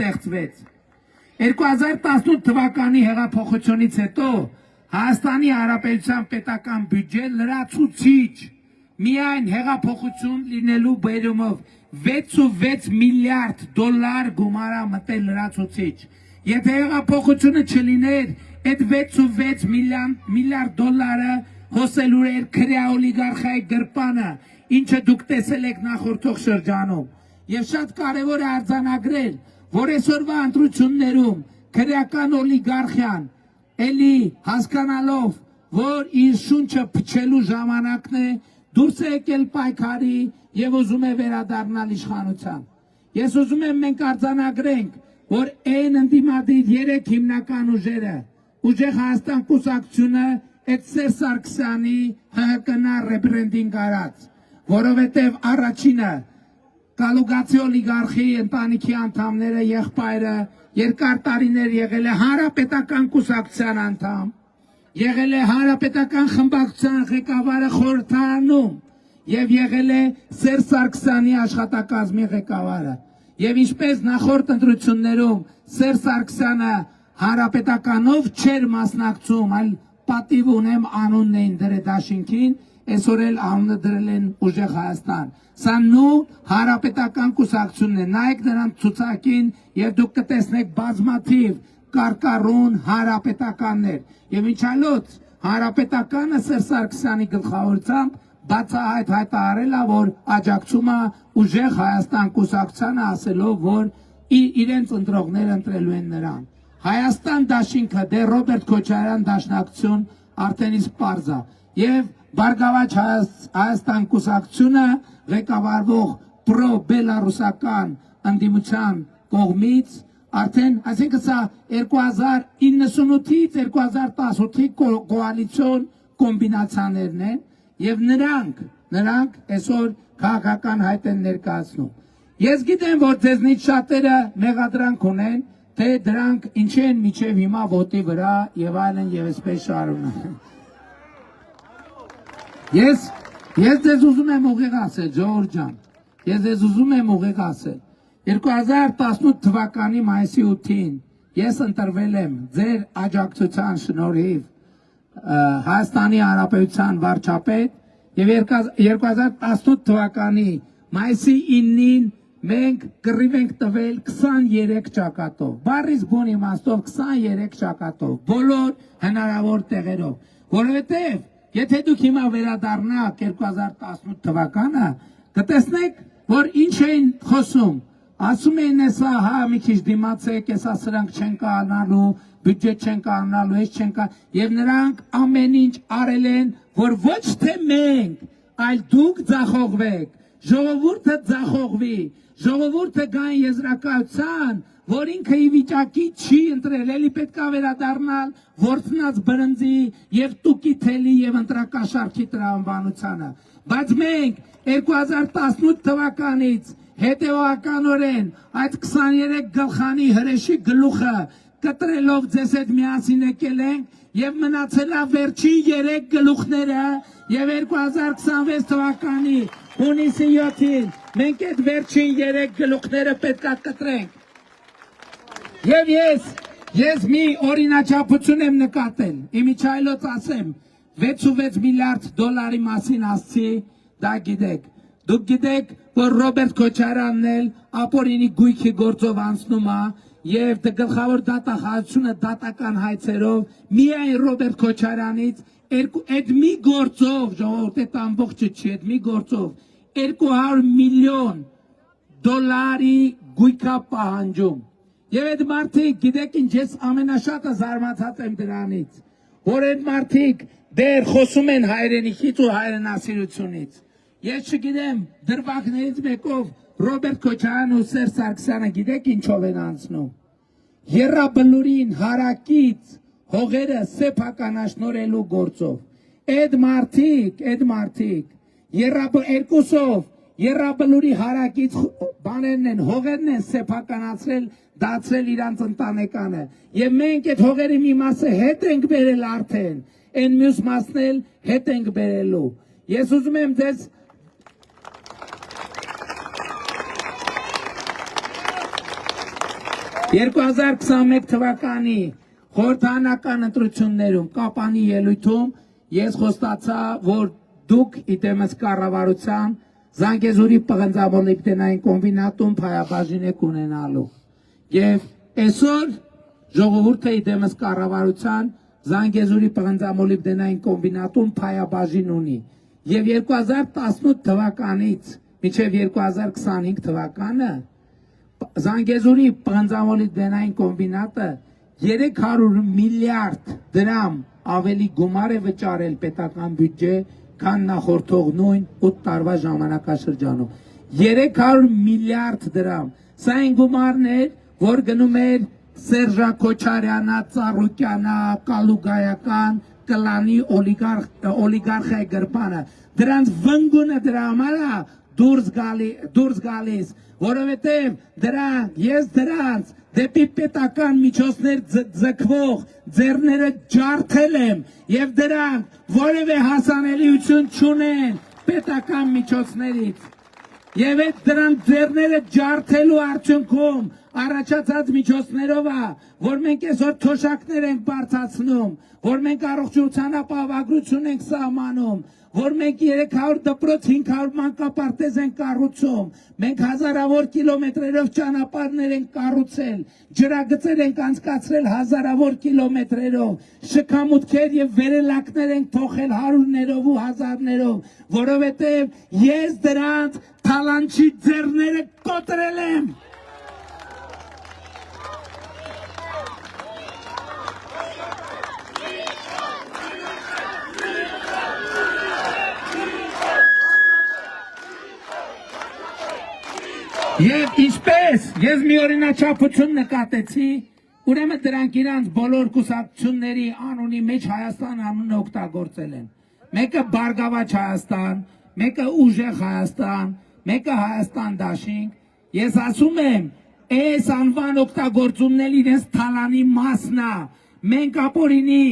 ստեղծվեց։ 2018 թվականի հեղափոխությունից հետո Հայաստանի Հանրապետության պետական բյուջեն լրացուցիչ միայն հեղափոխություն լինելու բերումով 6.6 միլիարդ դոլար գումարա մտել լրացուցիչ։ Եթե հեղափոխությունը չլիներ, այդ 6.6 միլիարդ դոլարը հոսելու էր քրեա օլիգարխիայի գրպանը, ինչը դուք տեսել եք նախորդող շրջանում։ Եվ շատ կարևոր է արձանագրել, որ այսօրվա ընտրություններում քրեական օլիգարխիան էլի հասկանալով, որ իր շունչը փչելու ժամանակն է, դուրս է եկել պայքարի եւ ուզում է վերադառնալ իշխանության։ Ես ուզում եմ մենք արձանագրենք, որ այն ընդդիմադիր 3 հիմնական ուժերը, Ուժեղ Հայաստան կուսակցությունը, այդ Սերժ Սարգսյանի ՀՀԿ-նա ռեբրենդինգ արած, որովհետեւ առաջինը Կալուգացի օլիգարխի ընտանիքի անդամները, եղբայրը երկար տարիներ եղել է Հանրապետական կուսակցության անդամ, եղել է Հանրապետական խմբակցության ղեկավարը խորհրդարանում եւ եղել է Սերժ Սարգսյանի աշխատակազմի ղեկավարը։ Եվ ինչպես նախորդ ընտրություններում Սերժ Սարգսյանը Հանրապետականով չէր մասնակցում, այլ պատիվ ունեմ անունն էին դրել դաշինքին, այսօր էլ անունը դրել են Ուժեղ Հայաստան։ Սա նույն Հանրապետական կուսակցությունն է, նայեք նրանց ցուցակին եւ դուք կտեսնեք բազմաթիվ կարկառուն հանրապետականներ։ Եվ ինչ այլոց Հանրապետականը Սերժ Սարգսյանի գլխավորությամբ բացահայտ հայտարարել է, որ աջակցում է Ուժեղ Հայաստան կուսակցությանը, ասելով, որ իրենց ընտրողները ընտրելու են նրան։ Հայաստան դաշինքը դե Ռոբերտ Քոչարյան դաշնակցություն արդեն իսկ պարզ է։ Եվ Բարգավաճ Հայաստան կուսակցությունը ղեկավարվող պրո-բելարուսական ընդդիմության կողմից արդեն, այսինքն սա 2098-ից 2018-ի կոալիցիոն կոմբինացիաներն են եւ նրանք այսօր քաղաքական հայտ են ներկայացնում։ Ես գիտեմ, որ ձեզնից շատերը մեղադրանք ունեն, թե դրանք ինչ են միջև հիմա ոտի վրա եւ այլն եւ այսպես շարունակ։ Ես ձեզ ուզում եմ ուղիղ ասել, Ժողովուրդ ջան, ես ձեզ ուզում եմ ուղիղ ասել։ 2018 թվականի մայիսի 8-ին ես ընտրվել եմ ձեր աջակցության շնորհիվ Հայաստանի Հանրապետության վարչապետ եւ 2018 թվականի մայիսի 9-ին մենք կռիվ ենք տվել 23 ճակատով, բառից բուն իմաստով 23 ճակատով, բոլոր հնարավոր տեղերով, որովհետեւ եթե դուք հիմա վերադառնաք 2018 թվականը, կտեսնեք, որ ինչ էին խոսում, ասում էին էսա, հա, մի քիչ դիմացեք, էսա սրանք չեն կանալու, բյուջետ չեն կանալու, ես չեն կա, եւ նրանք ամեն ինչ արել են, որ ոչ թե մենք, այլ դուք ձախողվեք, ժողովուրդը ձախողվի, ժողովուրդը գան եզրակացության, որ ինքը ի վիճակի չի ընտրել, էլի պետք է վերադառնալ ворցնած բրնձի եւ տուկի թելի եւ ընտրակաշարքի տրամաբանությանը։ Բայց մենք 2018 թվականից հետեւականորեն այդ 23 գլխանի հրեշի գլուխը կտրելով ձեզ հետ միասին եկել ենք եւ մնացել է վերջին 3 գլուխները եւ 2026 թվականի հունիսի 7-ին մենք այդ վերջին 3 գլուխները պետք է կտրենք։ Եվ ես մի օրինաչափություն եմ նկատել, իմիջայլոց ասեմ, 6.6 միլիարդ դոլարի մասին ասցի, դա գիտեք, դուք գիտեք, որ Ռոբերտ Քոչարյանն էլ ապօրինի գույքի գործով անցնում է եւ գլխավոր դատախազությունը դատական հայցերով միայն Ռոբերտ Քոչարյանից այդ մի գործով, ժողովուրդ, այդ ամբողջը չի, այդ մի գործով 200 միլիոն դոլարի գույքա պահանջում։ Եվ այդ մարդիկ, գիտեք ինչ, ես ամենաշատը զարմացած եմ դրանից, որ այդ մարդիկ դեռ խոսում են հայրենիքից ու հայրենասիրությունից։ Ես չգիտեմ, դրվագներից մեկով Ռոբերտ Քոչարյանն ու Սերժ Սարգսյանը գիտեք ինչով են անցնում։ Եռաբլուրին հարակից հողերը սեփականաշնորհելու գործով։ Այդ մարդիկ երկուսով Եռաբլուրի հարակից բաներն են, հողերն են սեփականացրել, դարձրել իրանց ընտանեկանը։ Եվ մենք այդ հողերի մի մասը հետ ենք բերել արդեն, այն մյուս մասն էլ հետ ենք բերելու։ Ես ուզում եմ ձեզ 2021 թվականի խորհրդանական ընտրություններում Կապանի ելույթում ես խոստացա, որ դուք իտեմս կառավարության Զանգեզուրի պղնձամոլիբդենային կոմբինատում փայաբաժին եք ունենալու։ Եվ այսօր ժողովուրդը իտեմս կառավարության Զանգեզուրի պղնձամոլիբդենային կոմբինատում փայաբաժին ունի։ Եվ 2018 թվականից մինչև 2025 թվականը Զանգեզուրի պղնձամոլիբդենային կոմբինատը 300 միլիարդ դրամ ավելի գումար է վճարել պետական բյուջե, քան նախորդող նույն 8 տարվա ժամանակաշրջանում։ 300 միլիարդ դրամ։ Սա այն գումարն էր, որ գնում էր Սերժա Քոչարյանա, Ծառուկյանա, Կալուգայական, կլանի օլիգարխիայի գրպանը։ Դրանց վնգունը դրա համար է դուրս գալիս, որովհետև ես դրանց դեպի պետական միջոցներ ձգվող ձեռները ջարդել եմ եւ դրանք որևէ հասանելիություն չունեն պետական միջոցներից եւ այդ դրանք ձեռները ջարդելու արդյունքում առաջացած միջոցներով է, որ մենք այսօր թոշակներ ենք բարձրացնում, որ մենք առողջության ապահովագրություն ենք սահմանում, որ մենք 300 դպրոց 500 մանկապարտեզ ենք կառուցում, մենք հազարավոր կիլոմետրերով ճանապարհներ ենք կառուցել, ջրագծեր ենք անցկացրել հազարավոր կիլոմետրերով, շքամուտքեր եւ վերելակներ ենք փոխել հարյուրներով ու հազարներով, որովհետեւ ես դրանց թալանչի ձեռները կոտրել եմ։ Եվ ինչպես ես մի օրինաչափություն նկատեցի, ուրեմն դրանք իրանց բոլոր կուսակցությունների անունի մեջ Հայաստան անունը օգտագործել են։ Մեկը Բարգավաճ Հայաստան, մեկը Ուժեղ Հայաստան, մեկը Հայաստան Դաշինք։ Ես ասում եմ, այս անվան օգտագործումն իրենց թալանի մասն է։ Մենք ապօրինի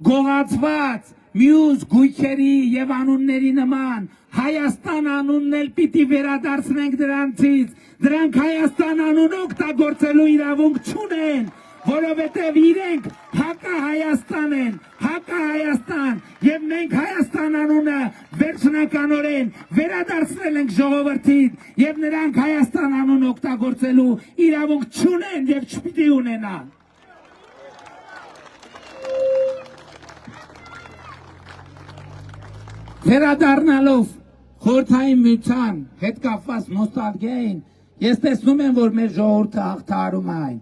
գողացված մյուս գույքերի եւ անունների նման Հայաստան անունն էլ պիտի վերադարձնենք դրանցից։ Դրանք Հայաստան անուն օգտագործելու իրավունք չունեն, որովհետև իրենք հակահայաստան են, հակահայաստան, եւ մենք Հայաստան անունը վերջնականորեն վերադարձնել ենք ժողովրդին, եւ նրանք Հայաստան անուն օգտագործելու իրավունք չունեն եւ չպիտի ունենան։ Վերադառնալով խորհրդային միության հետ կապված նոստալգիային, ես տեսնում եմ, որ մեր ժողովուրդը հաղթահարում է այն,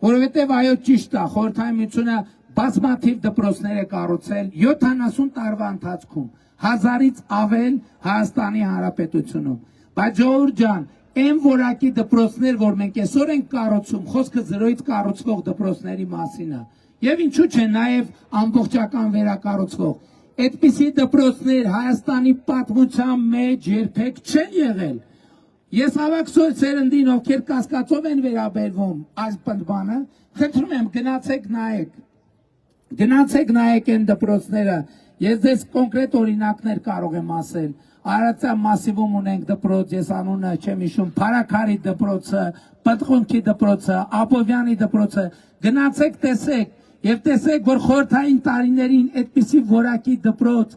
որովհետև այո ճիշտ է, խորհրդային միությունը բազմաթիվ դպրոցներ է կառուցել 70 տարվա ընթացքում, 1000-ից ավել Հայաստանի Հանրապետությունում, բայց ժողովուրդ ջան, այն որակի դպրոցներ, որ մենք այսօր ենք կառուցում, խոսքը զրոյից կառուցվող դպրոցների մասին է, եւ ինչու՞ չէ նաեւ ամբողջական վերակառուցվող Այդպիսի դպրոցներ Հայաստանի պատմության մեջ երբեք չեն եղել։ Ես ավակ սերնդին, ովքեր կասկածով են վերաբերվում այս բանը, խնդրում եմ գնացեք նայեք այն դպրոցները։ Ես ձեզ կոնկրետ օրինակներ կարող եմ ասել։ Արարատյան մասիվում ունենք դպրոց, ես անունը չեմ հիշում, Փարաքարի դպրոցը, Պտղունքի դպրոցը, Աբովյանի դպրոցը, գնացեք տեսեք։ Եվ տեսեք, որ խորհրդային տարիներին այդպիսի որակի դպրոց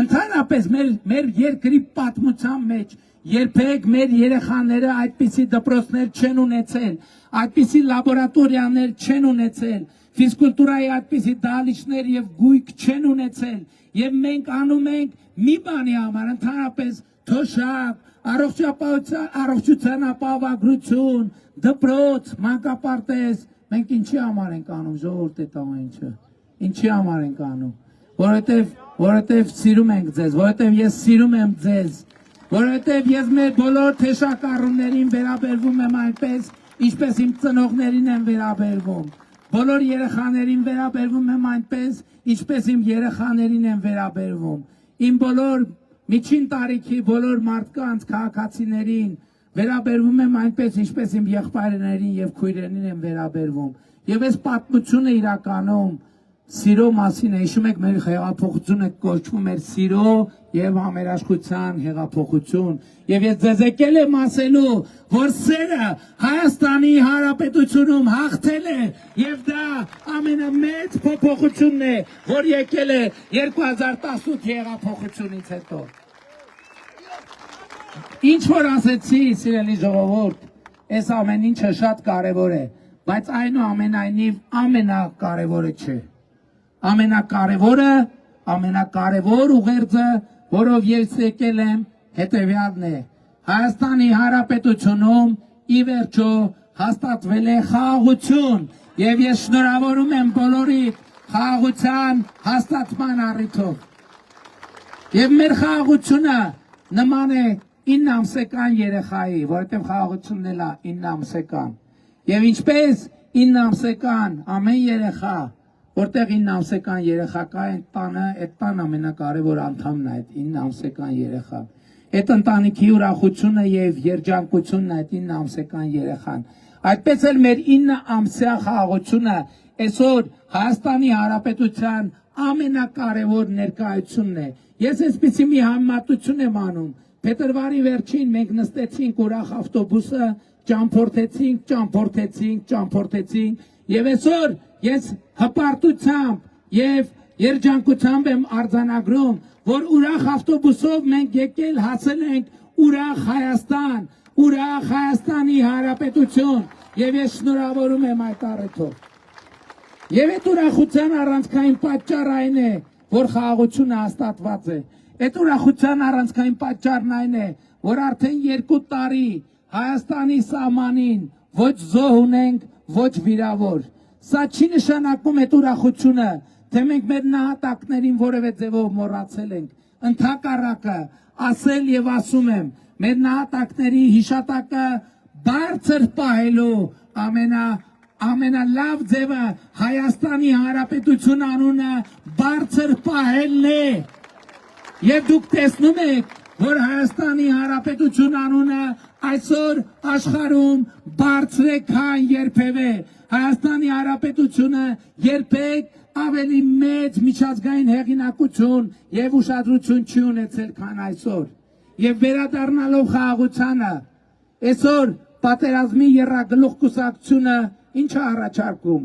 ընդհանրապես մեր երկրի պատմության մեջ երբեք մեր երեխաները այդպիսի դպրոցներ չեն ունեցել, այդպիսի լաբորատորիաներ չեն ունեցել, ֆիզկուլտուրայի այդպիսի դահլիճներ եւ գույք չեն ունեցել, եւ մենք անում ենք մի բանի համար, ընդհանրապես թոշակ, առողջության ապահովագրություն, դպրոց, մանկապարտեզ, մենք ինչի համար ենք անում, ժողովուրդ է տամ ինչը, ինչի համար ենք անում, որովհետև սիրում ենք ձեզ, որովհետև ես սիրում եմ ձեզ, որովհետև ես մեր բոլոր թեշակառուներին վերաբերվում եմ այնպես, ինչպես իմ ծնողներին եմ վերաբերվում, բոլոր երեխաներին վերաբերվում եմ այնպես, ինչպես իմ երեխաներին եմ վերաբերվում, իմ բոլոր միջին տարիքի բոլոր մարդկանց, քաղաքացիներին վերաբերվում եմ այնպես, ինչպես իմ եղբայրներին եւ քույրերին եմ վերաբերվում։ Եվ այս պատմությունը իրականում Սիրո մասին է, հիշում եք մեր հեղափոխությունը կոչվում էր սիրո եւ համերաշխության հեղափոխություն եւ ես ձեզ եկել եմ ասելու որ սերը Հայաստանի Հանրապետությունում հաղթել է եւ դա ամենամեծ փոփոխությունն է որ եկել է 2018 հեղափոխությունից հետո ինչ որ ասեցի սիրելի ժողովուրդ այս ամեն ինչը շատ կարեւոր է բայց այնուամենայնիվ ամենակարևորը չէ ամենակարևոր ուղերձը, որով ես եկել եմ, հետևյալն է։ Հայաստանի Հանրապետությունում ի վերջո հաստատվել է խաղաղություն, եւ ես շնորհավորում եմ բոլորիդ խաղաղության հաստատման առիթով։ Եվ մեր խաղաղությունը նման է 9 ամսական երեխայի, որովհետև խաղաղությունն էլ է 9 ամսական։ Եվ ինչպես 9 ամսական ամեն երեխա որտեղ 9 ամսական երեխա կա այդ տանը, այդ տան ամենակարևոր անդամն է այդ 9 ամսական երեխան։ Այդ ընտանիքի ուրախությունը եւ երջանկությունն է այդ 9 ամսական երեխան։ Այդպես էլ մեր 9 ամսյա խաղաղությունը այսօր Հայաստանի Հանրապետության ամենակարևոր ներկայությունն է։ Ես այսպեսի մի համեմատություն եմ անում։ Փետրվարի վերջին մենք նստեցինք ուրախ ավտոբուսը, ճամփորդեցինք եւ այսօր ես հպարտությամբ եւ երջանկությամբ եմ արձանագրում, որ ուրախ ավտոբուսով մենք եկել հասել ենք ուրախ Հայաստան, ուրախ Հայաստանի Հանրապետություն եւ ես շնորհավորում եմ այդ առիթով։ Եվ այդ ուրախության առանցքային պատճառը այն է, որ խաղաղությունը հաստատված է։ Այդ ուրախության առանցքային պատճառն այն է, որ արդեն 2 տարի Հայաստանի սահմանին ոչ զոհ ունենք, ոչ վիրավոր։ Սա չի նշանակում այդ ուրախությունը, թե մենք մեր նահատակներին որևէ ձևով մոռացել ենք։ Ընդհակառակը, ասել եւ ասում եմ, մեր նահատակների հիշատակը բարձր պահելու ամենալավ ձևը Հայաստանի Հանրապետություն անունը բարձր պահելն է։ Եվ դուք տեսնում եք, որ Հայաստանի Հանրապետություն անունը այսօր աշխարհում բարձր է քան երբևէ։ Հայաստանի Հանրապետությունը երբեք ավելի մեծ միջազգային հեղինակություն եւ ուշադրություն չի ունեցել քան այսօր։ Եվ վերադառնալով խաղաղությանը, այսօր պատերազմի եռագլուխ կուսակցությունը ինչ է առաջարկում։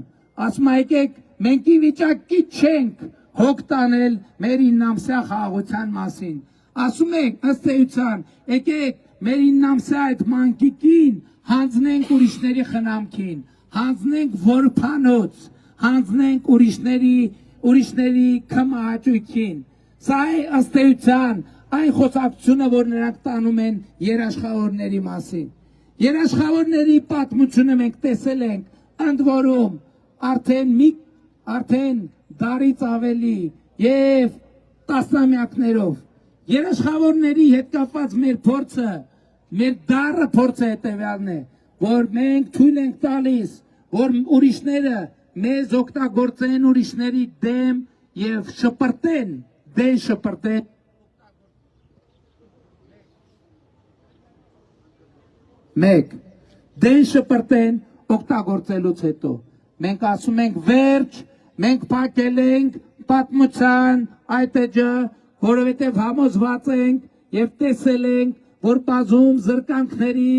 Ասում է եկեք մենք ի վիճակի չենք հոգ տանել մեր 9 ամսյա խաղաղության մասին։ Ասում եք ըստ էության եկեք մեր 9 ամսյա այդ մանկիկին հանձնենք ուրիշների խնամքին, հանձնենք որփանոց, հանձնենք ուրիշների քմահաճույքին։ Սա է ըստ էության այն խոսակցությունը, որ նրանք տանում են երաշխավորների մասին։ Երաշխավորների պատմությունը մենք տեսել ենք, ընդ որում արդեն դարից ավելի եւ տասնամյակներով երաշխավորների հետ կապված մեր փորձը, մեր դառը փորձը հետեւյալն է, որ մենք թույլ ենք տալիս, որ ուրիշները մեզ օգտագործեն ուրիշների դեմ եւ շպրտեն, դեն շպրտեն օգտագործելուց հետո։ Մենք ասում ենք վերջ, մենք փակել ենք պատմության այդ էջը, որովհետև համոզված ենք եւ տեսել ենք, որ բազում զրկանքների,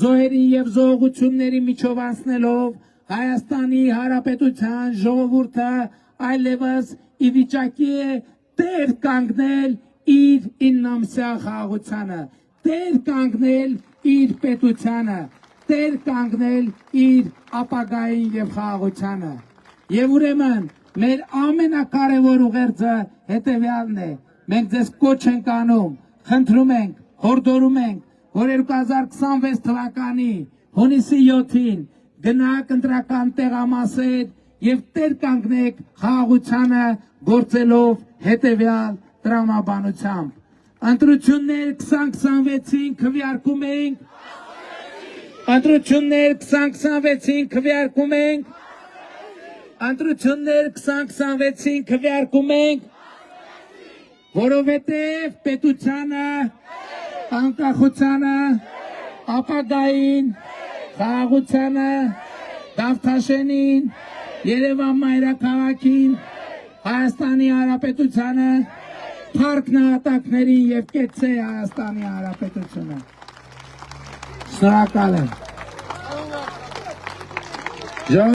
զոհերի եւ զոհողությունների միջով անցնելով Հայաստանի Հանրապետության ժողովուրդը այլևս ի վիճակի է տեր կանգնել իր 9 ամսյա խաղաղությանը, տեր կանգնել իր պետությանը, տեր կանգնել իր ապագային եւ խաղաղությանը։ Եվ ուրեմն մեր ամենակարևոր ուղերձը հետեւյալն է. մենք ձեզ կոչ ենք անում, խնդրում ենք, հորդորում ենք, որ 2026 թվականի հունիսի 7-ին գնաք ընտրական տեղամասեր եւ տեր կանգնեք խաղաղությանը գործելով հետեւյալ տրամաբանությամբ։ Ընտրություններ 2026-ին քվեարկում ենք, ընտրություններ 2026-ին քվեարկում ենք, ընտրություններ 2026-ին քվեարկում ենք, որովհետև պետությանը, անկախությանը, ապագային, խաղաղությանը, Դավթաշենին, Երևան մայրաքաղաքին, Հայաստանի Հանրապետությանը, փառք նահատակներին եւ կեցցե Հայաստանի Հանրապետությունը։ Շնորհակալ եմ։